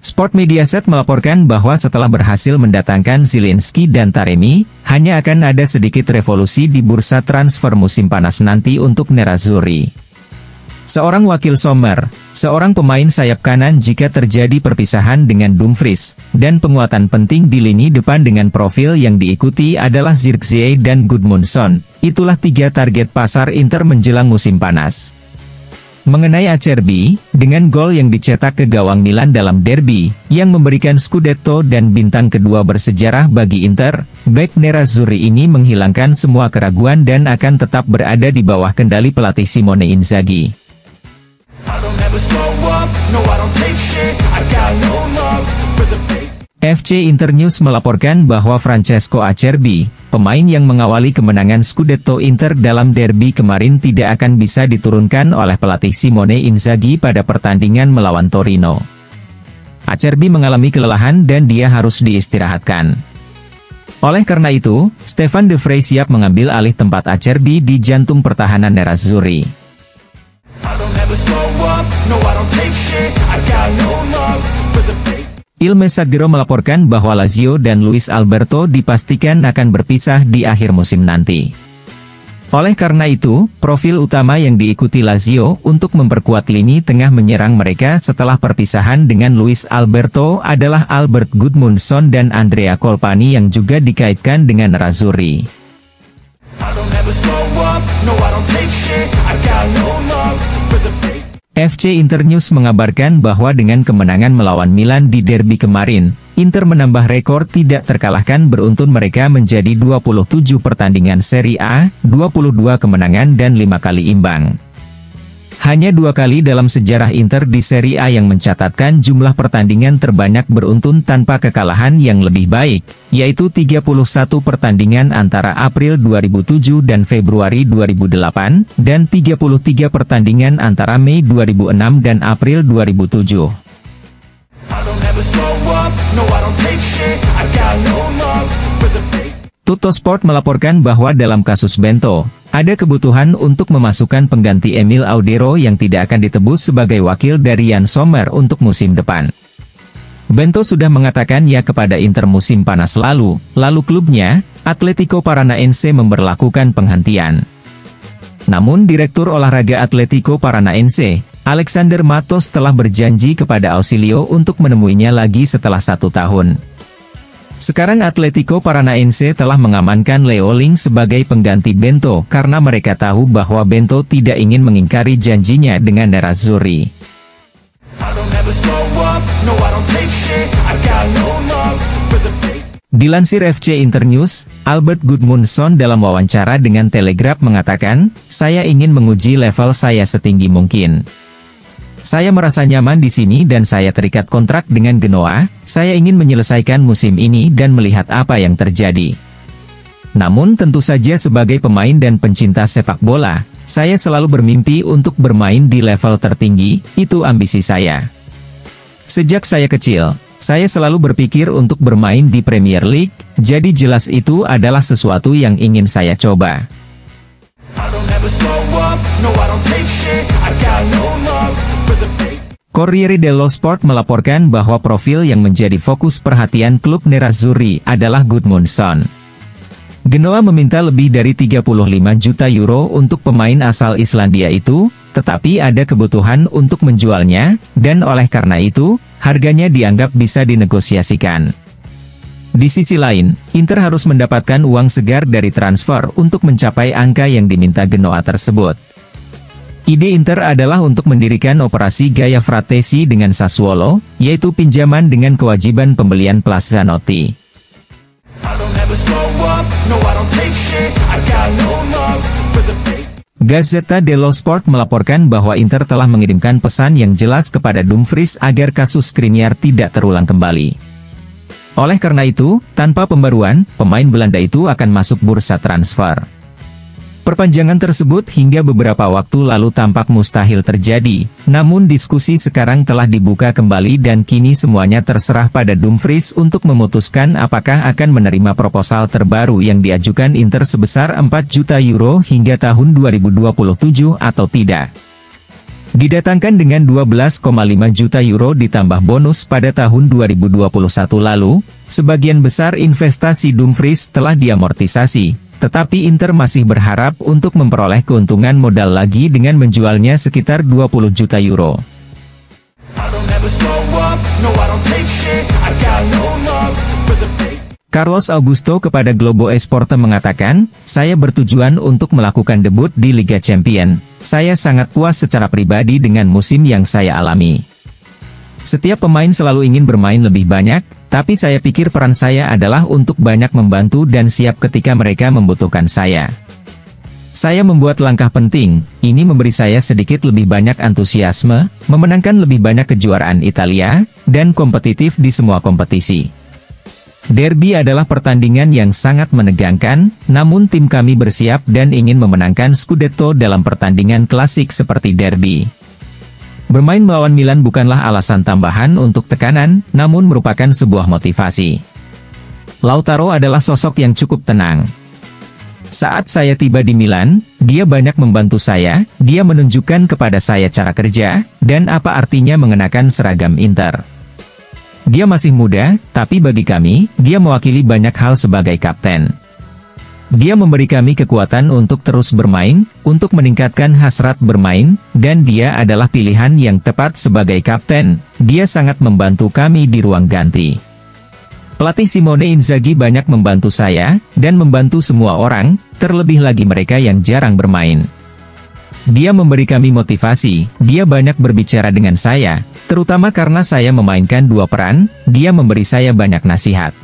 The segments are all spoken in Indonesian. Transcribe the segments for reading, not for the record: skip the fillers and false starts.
Sport Mediaset melaporkan bahwa setelah berhasil mendatangkan Zielinski dan Taremi, hanya akan ada sedikit revolusi di bursa transfer musim panas nanti untuk Nerazzurri. Seorang wakil Sommer, seorang pemain sayap kanan jika terjadi perpisahan dengan Dumfries, dan penguatan penting di lini depan dengan profil yang diikuti adalah Zirkzee dan Gudmundsson. Itulah 3 target pasar Inter menjelang musim panas. Mengenai Acerbi, dengan gol yang dicetak ke gawang Milan dalam derby, yang memberikan Scudetto dan bintang kedua bersejarah bagi Inter, bek Nerazzurri ini menghilangkan semua keraguan dan akan tetap berada di bawah kendali pelatih Simone Inzaghi. FC Internews melaporkan bahwa Francesco Acerbi, pemain yang mengawali kemenangan Scudetto Inter dalam derby kemarin tidak akan bisa diturunkan oleh pelatih Simone Inzaghi pada pertandingan melawan Torino. Acerbi mengalami kelelahan dan dia harus diistirahatkan. Oleh karena itu, Stefan De Vrij siap mengambil alih tempat Acerbi di jantung pertahanan Nerazzurri. Il Messaggero melaporkan bahwa Lazio dan Luis Alberto dipastikan akan berpisah di akhir musim nanti. Oleh karena itu, profil utama yang diikuti Lazio untuk memperkuat lini tengah menyerang mereka setelah perpisahan dengan Luis Alberto adalah Albert Gudmundsson dan Andrea Colpani yang juga dikaitkan dengan Nerazzurri. FC Internews mengabarkan bahwa dengan kemenangan melawan Milan di derby kemarin, Inter menambah rekor tidak terkalahkan beruntun mereka menjadi 27 pertandingan Serie A, 22 kemenangan dan 5 kali imbang. Hanya 2 kali dalam sejarah Inter di Serie A yang mencatatkan jumlah pertandingan terbanyak beruntun tanpa kekalahan yang lebih baik, yaitu 31 pertandingan antara April 2007 dan Februari 2008, dan 33 pertandingan antara Mei 2006 dan April 2007. Tuttosport melaporkan bahwa dalam kasus Bento, ada kebutuhan untuk memasukkan pengganti Emil Audero yang tidak akan ditebus sebagai wakil dari Jan Sommer untuk musim depan. Bento sudah mengatakan ya kepada Inter musim panas lalu klubnya, Atletico Paranaense memberlakukan penghentian. Namun Direktur Olahraga Atletico Paranaense, Alexander Matos telah berjanji kepada Ausilio untuk menemuinya lagi setelah 1 tahun. Sekarang Atletico Paranaense telah mengamankan Leo Ling sebagai pengganti Bento karena mereka tahu bahwa Bento tidak ingin mengingkari janjinya dengan Nerazzurri. Dilansir FC Internews, Albert Gudmundsson dalam wawancara dengan Telegraph mengatakan, "Saya ingin menguji level saya setinggi mungkin. Saya merasa nyaman di sini dan saya terikat kontrak dengan Genoa, saya ingin menyelesaikan musim ini dan melihat apa yang terjadi. Namun tentu saja sebagai pemain dan pencinta sepak bola, saya selalu bermimpi untuk bermain di level tertinggi, itu ambisi saya. Sejak saya kecil, saya selalu berpikir untuk bermain di Premier League, jadi jelas itu adalah sesuatu yang ingin saya coba." Corriere dello Sport melaporkan bahwa profil yang menjadi fokus perhatian klub Nerazzurri adalah Gudmundsson. Genoa meminta lebih dari 35 juta euro untuk pemain asal Islandia itu, tetapi ada kebutuhan untuk menjualnya, dan oleh karena itu, harganya dianggap bisa dinegosiasikan. Di sisi lain, Inter harus mendapatkan uang segar dari transfer untuk mencapai angka yang diminta Genoa tersebut. Ide Inter adalah untuk mendirikan operasi gaya Fratesi dengan Sassuolo, yaitu pinjaman dengan kewajiban pembelian plus Zanotti. Gazzetta dello Sport melaporkan bahwa Inter telah mengirimkan pesan yang jelas kepada Dumfries agar kasus Skriniar tidak terulang kembali. Oleh karena itu, tanpa pembaruan, pemain Belanda itu akan masuk bursa transfer. Perpanjangan tersebut hingga beberapa waktu lalu tampak mustahil terjadi, namun diskusi sekarang telah dibuka kembali dan kini semuanya terserah pada Dumfries untuk memutuskan apakah akan menerima proposal terbaru yang diajukan Inter sebesar 4 juta euro hingga tahun 2027 atau tidak. Didatangkan dengan 12,5 juta euro ditambah bonus pada tahun 2021 lalu, sebagian besar investasi Dumfries telah diamortisasi, tetapi Inter masih berharap untuk memperoleh keuntungan modal lagi dengan menjualnya sekitar 20 juta euro. Carlos Augusto kepada Globo Esporte mengatakan, "Saya bertujuan untuk melakukan debut di Liga Champions. Saya sangat puas secara pribadi dengan musim yang saya alami. Setiap pemain selalu ingin bermain lebih banyak, tapi saya pikir peran saya adalah untuk banyak membantu dan siap ketika mereka membutuhkan saya. Saya membuat langkah penting, ini memberi saya sedikit lebih banyak antusiasme, memenangkan lebih banyak kejuaraan Italia, dan kompetitif di semua kompetisi. Derby adalah pertandingan yang sangat menegangkan, namun tim kami bersiap dan ingin memenangkan Scudetto dalam pertandingan klasik seperti derby. Bermain melawan Milan bukanlah alasan tambahan untuk tekanan, namun merupakan sebuah motivasi. Lautaro adalah sosok yang cukup tenang. Saat saya tiba di Milan, dia banyak membantu saya, dia menunjukkan kepada saya cara kerja, dan apa artinya mengenakan seragam Inter. Dia masih muda, tapi bagi kami, dia mewakili banyak hal sebagai kapten. Dia memberi kami kekuatan untuk terus bermain, untuk meningkatkan hasrat bermain, dan dia adalah pilihan yang tepat sebagai kapten. Dia sangat membantu kami di ruang ganti. Pelatih Simone Inzaghi banyak membantu saya, dan membantu semua orang, terlebih lagi mereka yang jarang bermain. Dia memberi kami motivasi, dia banyak berbicara dengan saya, terutama karena saya memainkan dua peran, dia memberi saya banyak nasihat.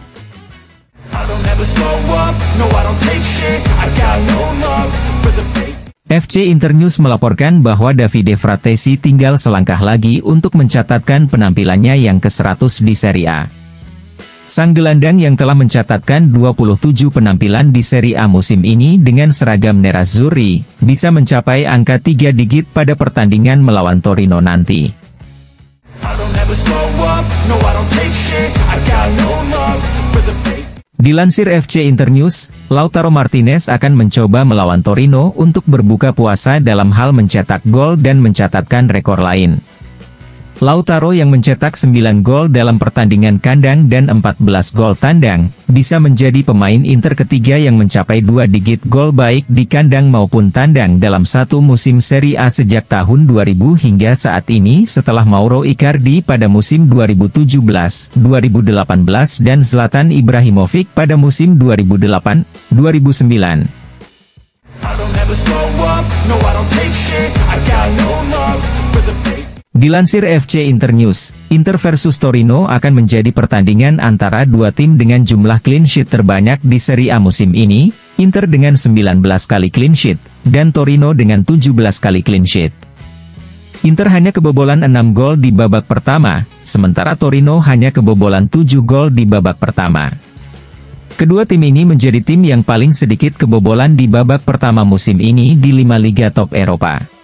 FC Internews melaporkan bahwa Davide Fratesi tinggal selangkah lagi untuk mencatatkan penampilannya yang ke-100 di Serie A. Sang gelandang yang telah mencatatkan 27 penampilan di Serie A musim ini dengan seragam nerazzurri, bisa mencapai angka 3 digit pada pertandingan melawan Torino nanti. Dilansir FC Internews, Lautaro Martinez akan mencoba melawan Torino untuk berbuka puasa dalam hal mencetak gol dan mencatatkan rekor lain. Lautaro yang mencetak 9 gol dalam pertandingan kandang dan 14 gol tandang, bisa menjadi pemain Inter ketiga yang mencapai 2 digit gol baik di kandang maupun tandang dalam satu musim Serie A sejak tahun 2000 hingga saat ini setelah Mauro Icardi pada musim 2017, 2018 dan Zlatan Ibrahimovic pada musim 2008-2009. Dilansir FC Internews, Inter versus Torino akan menjadi pertandingan antara dua tim dengan jumlah clean sheet terbanyak di Serie A musim ini, Inter dengan 19 kali clean sheet, dan Torino dengan 17 kali clean sheet. Inter hanya kebobolan 6 gol di babak pertama, sementara Torino hanya kebobolan 7 gol di babak pertama. Kedua tim ini menjadi tim yang paling sedikit kebobolan di babak pertama musim ini di 5 liga top Eropa.